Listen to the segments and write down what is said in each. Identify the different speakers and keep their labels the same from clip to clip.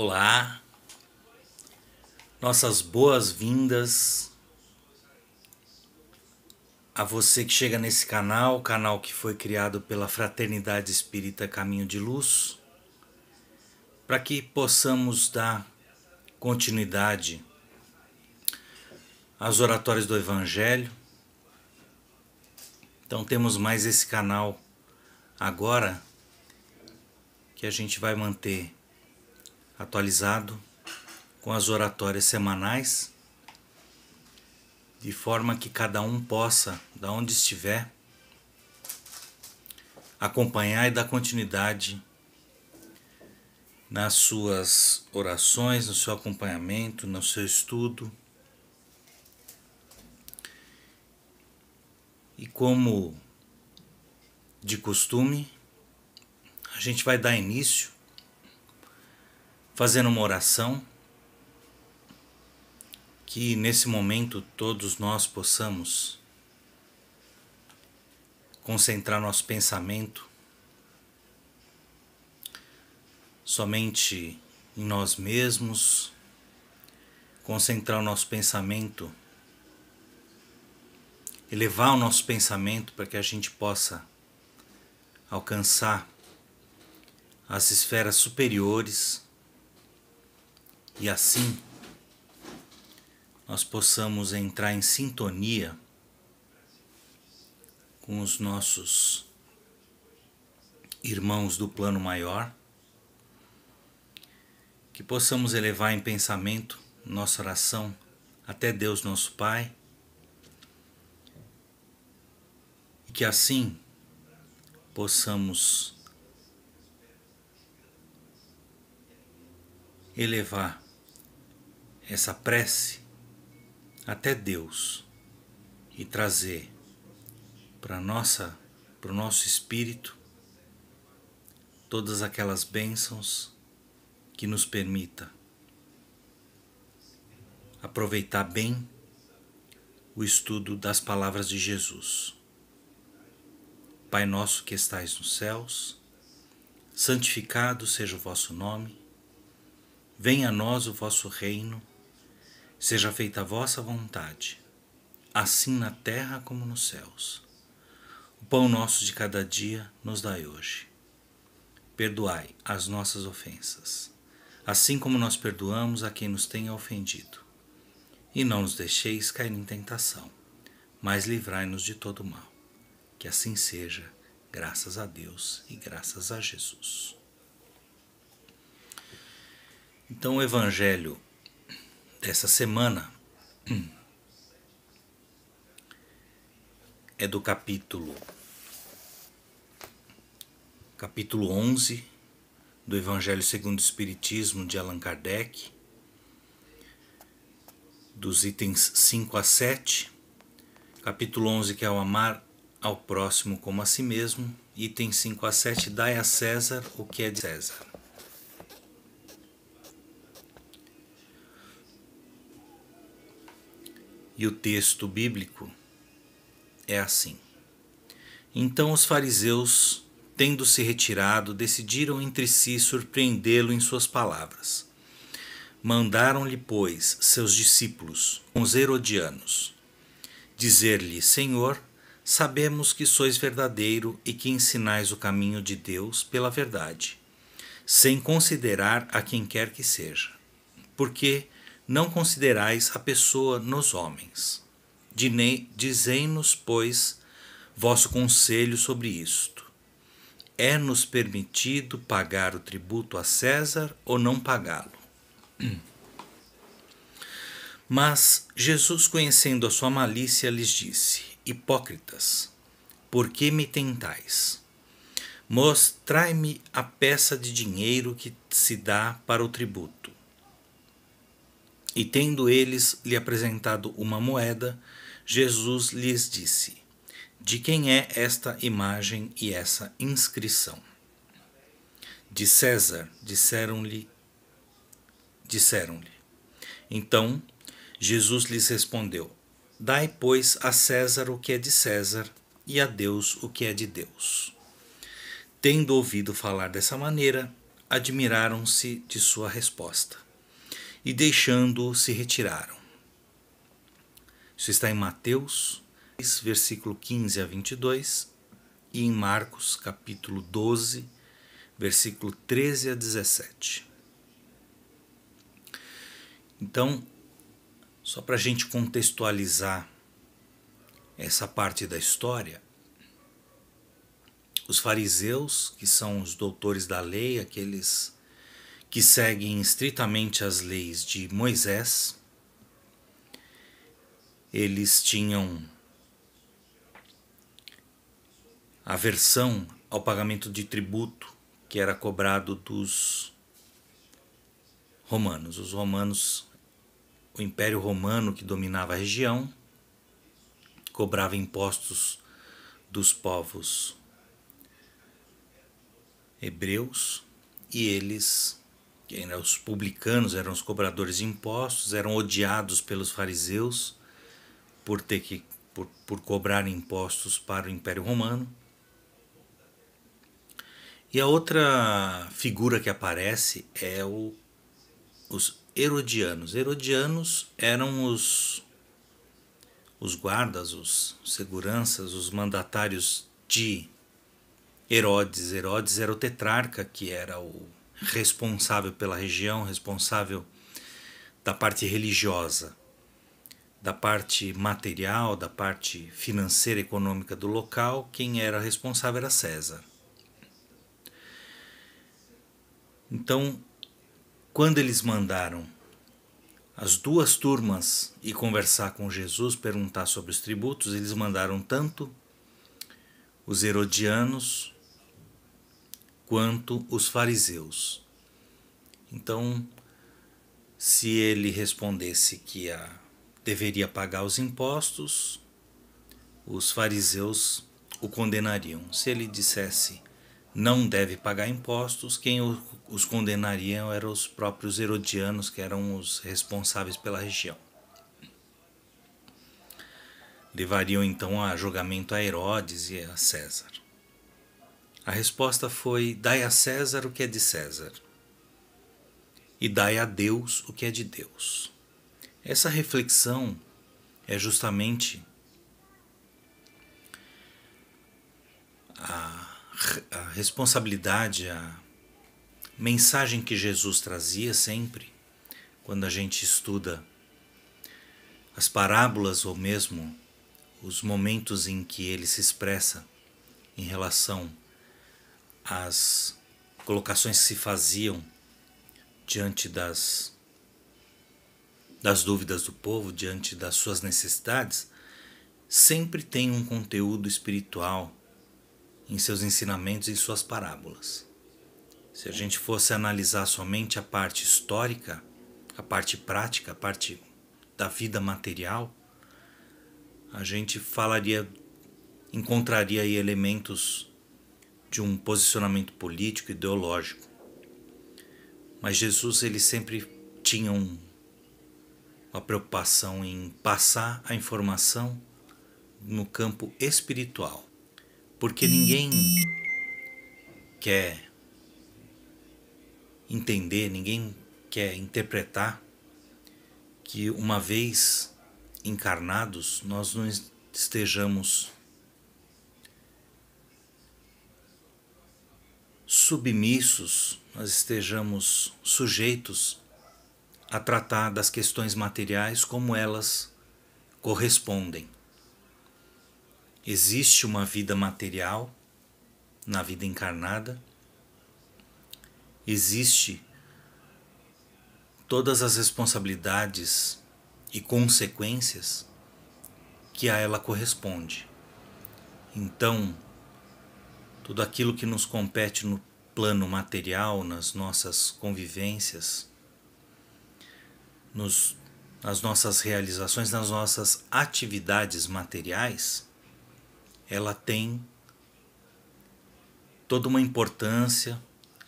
Speaker 1: Olá, nossas boas-vindas a você que chega nesse canal, canal que foi criado pela Fraternidade Espírita Caminho de Luz, para que possamos dar continuidade às oratórias do Evangelho. Então temos mais esse canal agora que a gente vai manter atualizado com as oratórias semanais, de forma que cada um possa, da onde estiver, acompanhar e dar continuidade nas suas orações, no seu acompanhamento, no seu estudo. E como de costume, a gente vai dar início fazendo uma oração, que nesse momento todos nós possamos concentrar nosso pensamento somente em nós mesmos, concentrar o nosso pensamento, elevar o nosso pensamento para que a gente possa alcançar as esferas superiores e assim nós possamos entrar em sintonia com os nossos irmãos do plano maior, que possamos elevar em pensamento nossa oração até Deus nosso Pai, e que assim possamos elevar essa prece até Deus e trazer para o nosso espírito todas aquelas bênçãos que nos permita aproveitar bem o estudo das palavras de Jesus. Pai nosso que estais nos céus, santificado seja o vosso nome, venha a nós o vosso reino, seja feita a vossa vontade, assim na terra como nos céus. O pão nosso de cada dia nos dai hoje. Perdoai as nossas ofensas, assim como nós perdoamos a quem nos tenha ofendido. E não nos deixeis cair em tentação, mas livrai-nos de todo mal. Que assim seja, graças a Deus e graças a Jesus. Então o Evangelho dessa semana é do capítulo 11 do Evangelho segundo o Espiritismo de Allan Kardec, dos itens 5 a 7, capítulo 11 que é o amar ao próximo como a si mesmo, item 5 a 7, dai a César o que é de César. E o texto bíblico é assim: Então os fariseus, tendo se retirado, decidiram entre si surpreendê-lo em suas palavras. Mandaram-lhe, pois, seus discípulos, os herodianos, dizer-lhe: Senhor, sabemos que sois verdadeiro e que ensinais o caminho de Deus pela verdade, sem considerar a quem quer que seja. Porque não considerais a pessoa nos homens. Dizei-nos, pois, vosso conselho sobre isto. É-nos permitido pagar o tributo a César ou não pagá-lo? Mas Jesus, conhecendo a sua malícia, lhes disse: Hipócritas, por que me tentais? Mostrai-me a peça de dinheiro que se dá para o tributo. E tendo eles lhe apresentado uma moeda, Jesus lhes disse: De quem é esta imagem e essa inscrição? De César, disseram-lhe. Então Jesus lhes respondeu: Dai, pois, a César o que é de César e a Deus o que é de Deus. Tendo ouvido falar dessa maneira, admiraram-se de sua resposta e, deixando-o, se retiraram. Isso está em Mateus, versículo 15 a 22, e em Marcos, capítulo 12, versículo 13 a 17. Então, só para a gente contextualizar essa parte da história, os fariseus, que são os doutores da lei, aqueles que seguem estritamente as leis de Moisés, eles tinham aversão ao pagamento de tributo que era cobrado dos romanos. Os romanos, o Império Romano que dominava a região, cobrava impostos dos povos hebreus e eles, que eram os publicanos, eram os cobradores de impostos, eram odiados pelos fariseus por cobrar impostos para o Império Romano. E a outra figura que aparece é os herodianos. Herodianos eram os guardas, os seguranças, os mandatários de Herodes. Herodes era o tetrarca, que era o responsável pela região, responsável da parte religiosa, da parte material, da parte financeira e econômica do local. Quem era responsável era César. Então, quando eles mandaram as duas turmas ir conversar com Jesus, perguntar sobre os tributos, eles mandaram tanto os herodianos quanto os fariseus. Então, se ele respondesse que deveria pagar os impostos, os fariseus o condenariam. Se ele dissesse não deve pagar impostos, quem os condenariam eram os próprios herodianos, que eram os responsáveis pela região. Levariam então a julgamento a Herodes e a César. A resposta foi: dai a César o que é de César, e dai a Deus o que é de Deus. Essa reflexão é justamente a responsabilidade, a mensagem que Jesus trazia sempre, quando a gente estuda as parábolas ou mesmo os momentos em que ele se expressa em relação às colocações que se faziam diante das dúvidas do povo, diante das suas necessidades, sempre tem um conteúdo espiritual em seus ensinamentos e suas parábolas. Se a gente fosse analisar somente a parte histórica, a parte prática, a parte da vida material, a gente encontraria aí elementos de um posicionamento político, ideológico. Mas Jesus, ele sempre tinha uma preocupação em passar a informação no campo espiritual. Porque ninguém quer entender, ninguém quer interpretar que uma vez encarnados nós não estejamos submissos, nós estejamos sujeitos a tratar das questões materiais como elas correspondem. Existe uma vida material na vida encarnada, existe todas as responsabilidades e consequências que a ela corresponde. Então, tudo aquilo que nos compete no plano material, nas nossas convivências, nas nossas realizações, nas nossas atividades materiais, ela tem toda uma importância,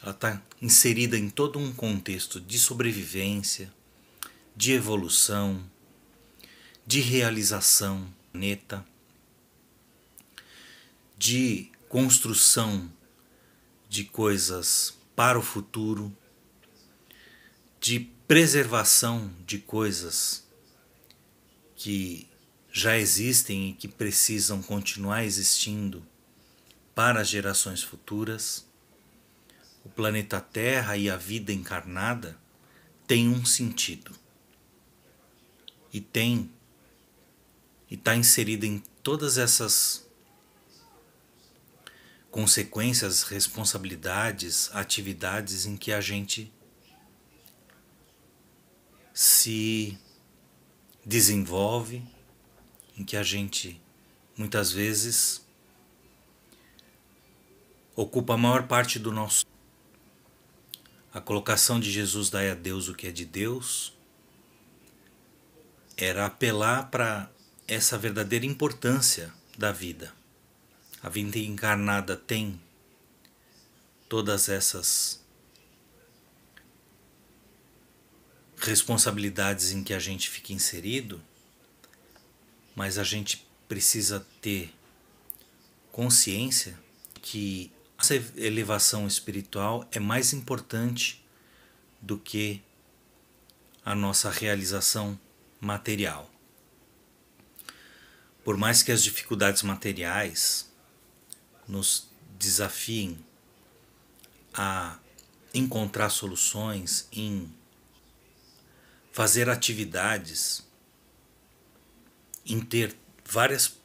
Speaker 1: ela está inserida em todo um contexto de sobrevivência, de evolução, de realização do planeta, de construção de coisas para o futuro, de preservação de coisas que já existem e que precisam continuar existindo para as gerações futuras. O planeta Terra e a vida encarnada têm um sentido. E está inserida em todas essas consequências, responsabilidades, atividades em que a gente se desenvolve, em que a gente muitas vezes ocupa a maior parte do nosso. A colocação de Jesus dai a Deus o que é de Deus era apelar para essa verdadeira importância da vida. A vida encarnada tem todas essas responsabilidades em que a gente fica inserido, mas a gente precisa ter consciência que essa elevação espiritual é mais importante do que a nossa realização material. Por mais que as dificuldades materiais nos desafiem a encontrar soluções, em fazer atividades, em ter várias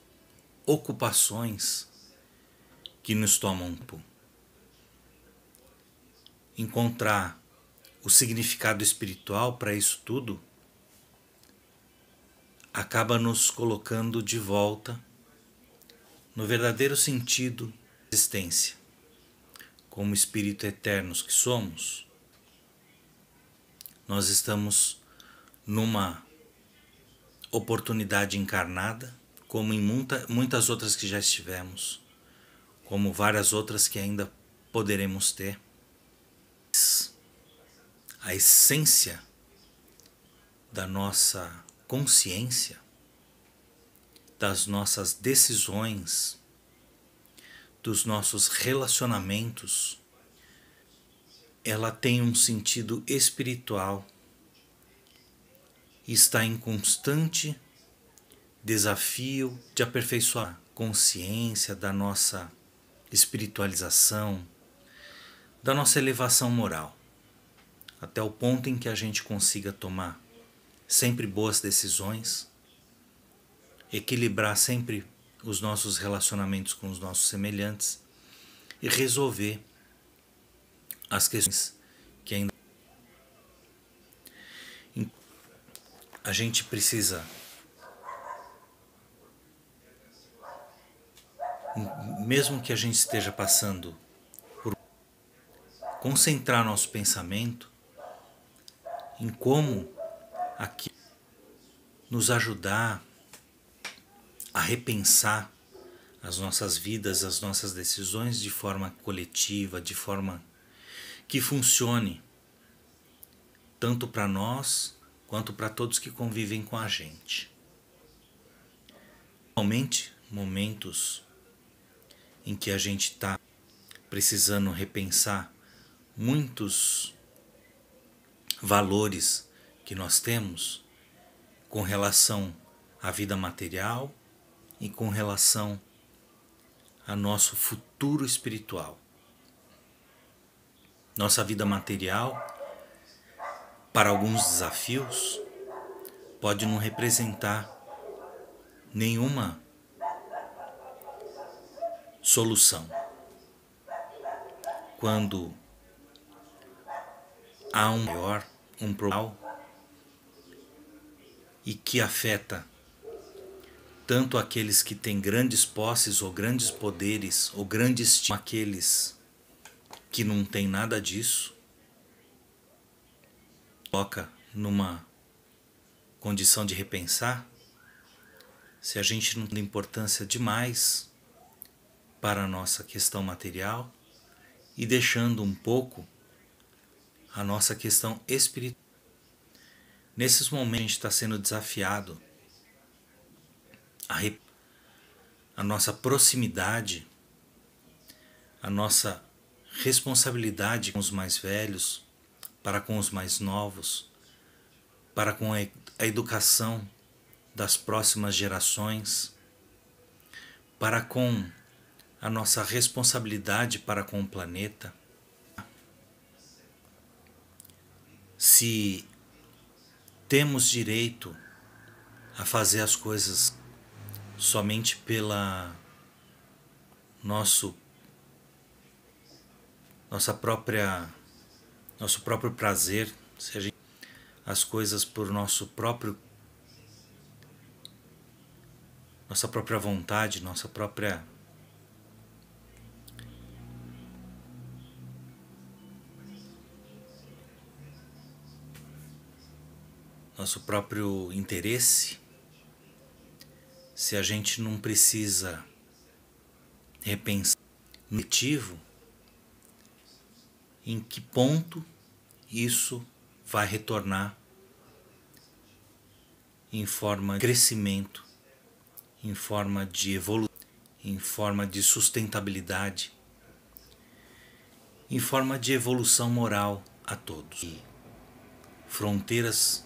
Speaker 1: ocupações que nos tomam tempo, encontrar o significado espiritual para isso tudo acaba nos colocando de volta no verdadeiro sentido da existência. Como espírito eternos que somos, nós estamos numa oportunidade encarnada, como em muitas outras que já estivemos, como várias outras que ainda poderemos ter. A essência da nossa consciência, das nossas decisões, dos nossos relacionamentos, ela tem um sentido espiritual e está em constante desafio de aperfeiçoar a consciência da nossa espiritualização, da nossa elevação moral, até o ponto em que a gente consiga tomar sempre boas decisões, equilibrar sempre os nossos relacionamentos com os nossos semelhantes e resolver as questões que ainda a gente precisa, mesmo que a gente esteja passando por, concentrar nosso pensamento em como aqui nos ajudar a repensar as nossas vidas, as nossas decisões de forma coletiva, de forma que funcione tanto para nós quanto para todos que convivem com a gente. Realmente, momentos em que a gente está precisando repensar muitos valores que nós temos com relação à vida material e com relação ao nosso futuro espiritual. Nossa vida material, para alguns desafios, pode não representar nenhuma solução. Quando há um maior, um problema, e que afeta tanto aqueles que têm grandes posses ou grandes poderes ou grandes como aqueles que não têm nada disso, coloca numa condição de repensar se a gente não dá importância demais para a nossa questão material e deixando um pouco a nossa questão espiritual. Nesses momentos a gente está sendo desafiado a nossa proximidade, a nossa responsabilidade com os mais velhos, para com os mais novos, para com a educação das próximas gerações, para com a nossa responsabilidade para com o planeta. Se temos direito a fazer as coisas somente pela nosso próprio prazer, se a gente as coisas por nossa própria vontade, nosso próprio interesse, se a gente não precisa repensar no motivo, em que ponto isso vai retornar em forma de crescimento, em forma de evolução, em forma de sustentabilidade, em forma de evolução moral a todos. E fronteiras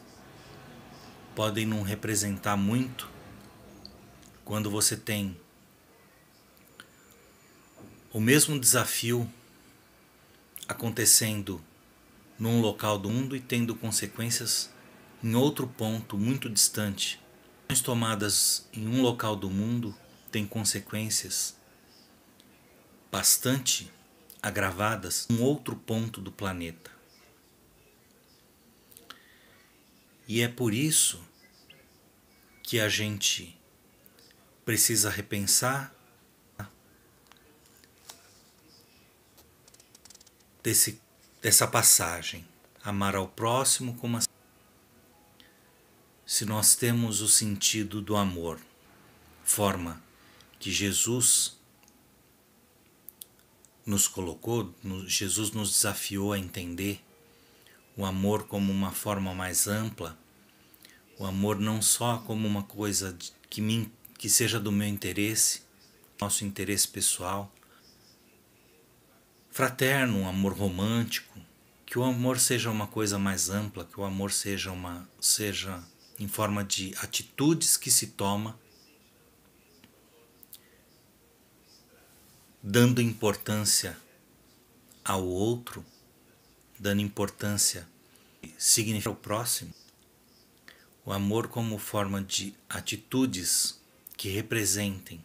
Speaker 1: podem não representar muito quando você tem o mesmo desafio acontecendo num local do mundo e tendo consequências em outro ponto muito distante. Ações tomadas em um local do mundo têm consequências bastante agravadas em outro ponto do planeta. E é por isso que a gente precisa repensar dessa passagem, amar ao próximo como a... Se nós temos o sentido do amor, forma que Jesus nos colocou, Jesus nos desafiou a entender o amor como uma forma mais ampla, o amor não só como uma coisa que seja do meu interesse, nosso interesse pessoal, fraterno, um amor romântico, que o amor seja uma coisa mais ampla, que o amor seja em forma de atitudes que se toma, dando importância ao outro, dando importância significa o próximo. O amor como forma de atitudes que representem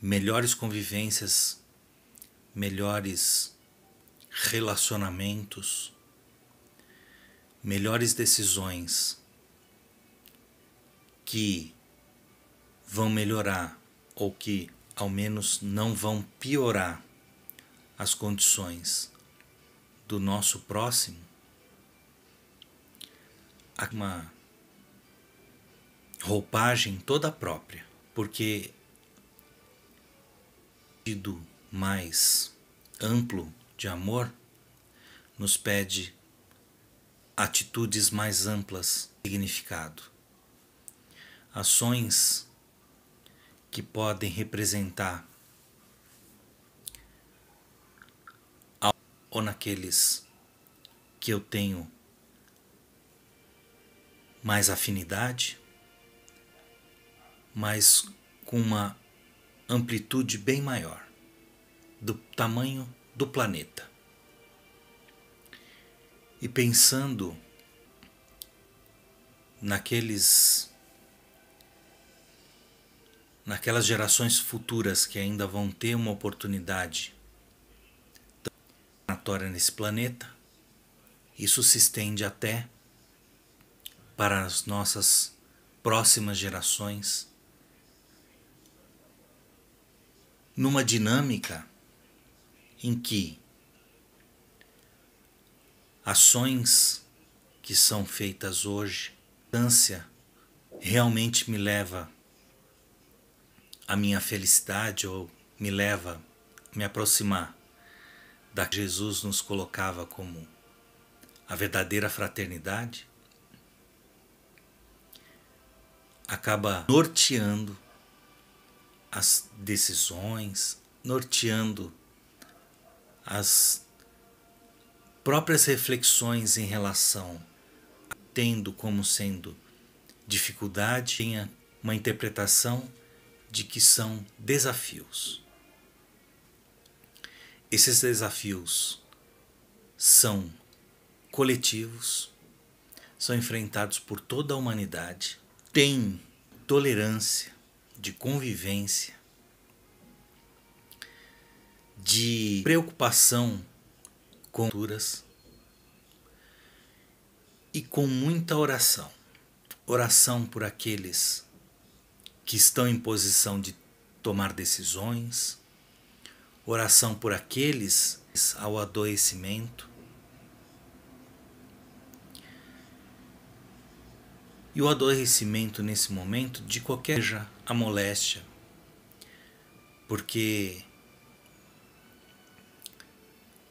Speaker 1: melhores convivências, melhores relacionamentos, melhores decisões que vão melhorar ou que ao menos não vão piorar as condições do nosso próximo, há uma roupagem toda própria, porque o sentido mais amplo de amor nos pede atitudes mais amplas de significado, ações que podem representar ou naqueles que eu tenho mais afinidade, mas com uma amplitude bem maior, do tamanho do planeta. E pensando naquelas gerações futuras que ainda vão ter uma oportunidade natória nesse planeta, isso se estende até para as nossas próximas gerações, numa dinâmica em que ações que são feitas hoje, a distância realmente me leva à minha felicidade ou me leva a me aproximar da que Jesus nos colocava como a verdadeira fraternidade, acaba norteando as decisões, norteando as próprias reflexões em relação a tendo como sendo dificuldade, tenha uma interpretação de que são desafios. Esses desafios são coletivos, são enfrentados por toda a humanidade, têm tolerância, de convivência, de preocupação com culturas e com muita oração. Oração por aqueles que estão em posição de tomar decisões, oração por aqueles ao adoecimento. E o adoecimento nesse momento de qualquer seja a moléstia, porque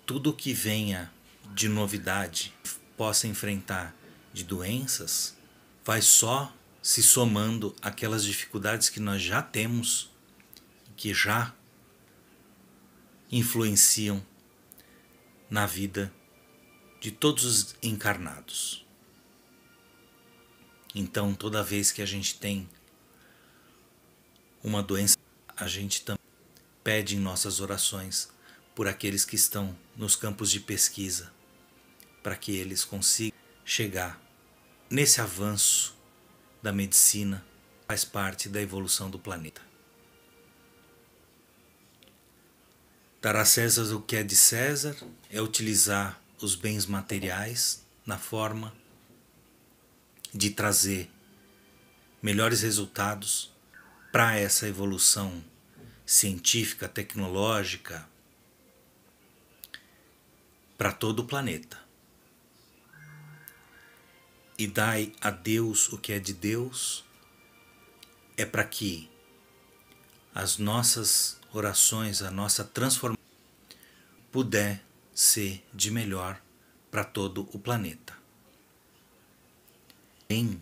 Speaker 1: tudo que venha de novidade, possa enfrentar de doenças, vai só se somando àquelas dificuldades que nós já temos, que já influenciam na vida de todos os encarnados. Então, toda vez que a gente tem uma doença, a gente também pede em nossas orações por aqueles que estão nos campos de pesquisa, para que eles consigam chegar nesse avanço da medicina, faz parte da evolução do planeta. Dar a César o que é de César é utilizar os bens materiais na forma de trazer melhores resultados para essa evolução científica, tecnológica, para todo o planeta. E dai a Deus o que é de Deus é para que as nossas orações, a nossa transformação puder ser de melhor para todo o planeta. Além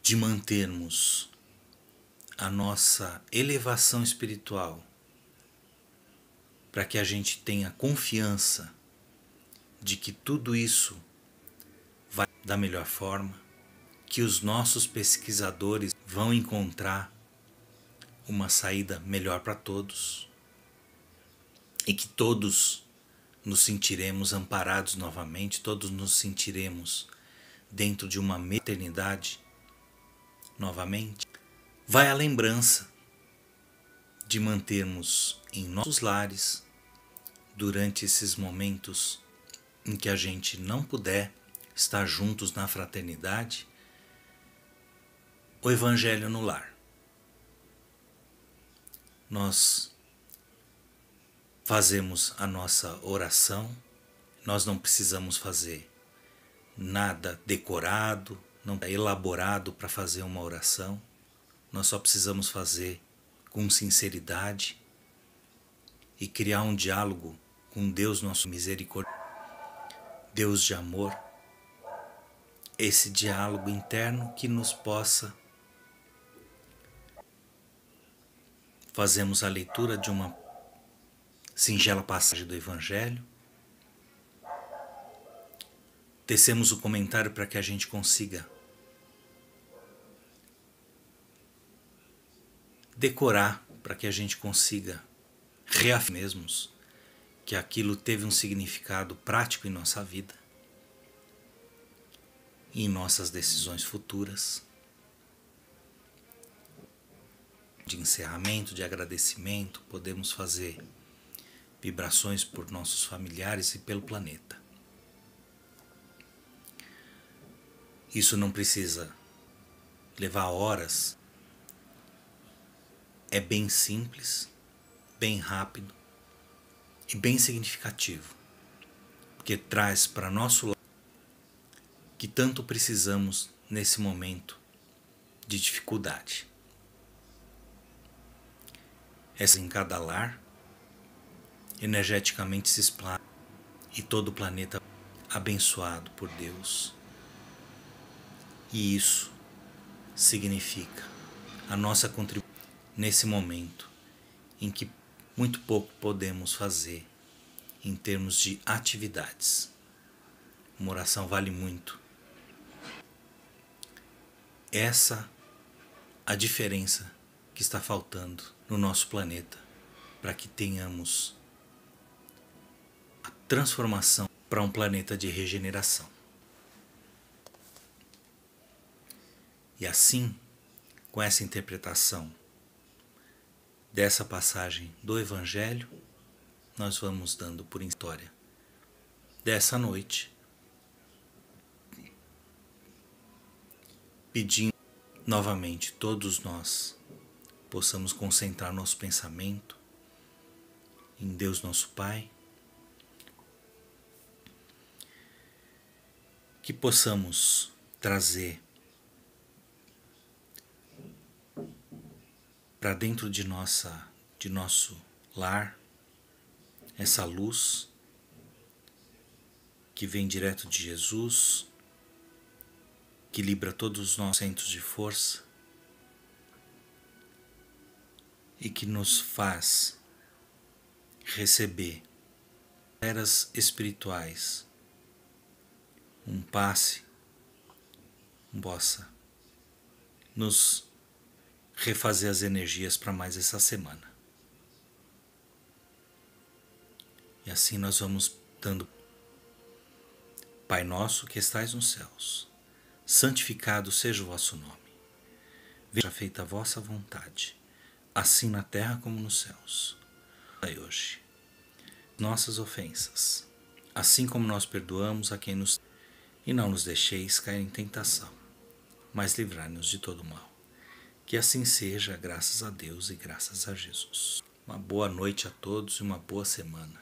Speaker 1: de mantermos a nossa elevação espiritual, para que a gente tenha confiança de que tudo isso vai da melhor forma, que os nossos pesquisadores vão encontrar uma saída melhor para todos e que todos nos sentiremos amparados novamente, todos nos sentiremos dentro de uma eternidade novamente. Vai a lembrança de mantermos em nossos lares, durante esses momentos em que a gente não puder estar juntos na fraternidade, o Evangelho no lar. Nós fazemos a nossa oração, nós não precisamos fazer nada decorado, não é elaborado para fazer uma oração, nós só precisamos fazer com sinceridade e criar um diálogo com Deus nosso misericordioso, Deus de amor, esse diálogo interno que nos possa. Fazemos a leitura de uma singela passagem do Evangelho, tecemos o comentário para que a gente consiga decorar, para que a gente consiga reafirmar mesmos que aquilo teve um significado prático em nossa vida e em nossas decisões futuras, de encerramento, de agradecimento, podemos fazer vibrações por nossos familiares e pelo planeta. Isso não precisa levar horas, é bem simples, bem rápido e bem significativo, porque traz para nosso lado que tanto precisamos nesse momento de dificuldade. Essa em cada lar energeticamente se explana e todo o planeta abençoado por Deus. E isso significa a nossa contribuição nesse momento em que muito pouco podemos fazer em termos de atividades. Uma oração vale muito. Essa a diferença que está faltando no nosso planeta para que tenhamos a transformação para um planeta de regeneração. E assim, com essa interpretação dessa passagem do Evangelho, nós vamos dando por história dessa noite, pedindo novamente todos nós possamos concentrar nosso pensamento em Deus nosso Pai, que possamos trazer para dentro de nosso lar essa luz que vem direto de Jesus, que libera todos os nossos centros de força e que nos faz receber eras espirituais, um passe, possa nos refazer as energias para mais essa semana. E assim nós vamos dando: Pai nosso que estais nos céus, santificado seja o vosso nome. Seja feita a vossa vontade, assim na terra como nos céus. Dai hoje nossas ofensas, assim como nós perdoamos a quem nos... E não nos deixeis cair em tentação, mas livrai-nos de todo mal. Que assim seja, graças a Deus e graças a Jesus. Uma boa noite a todos e uma boa semana.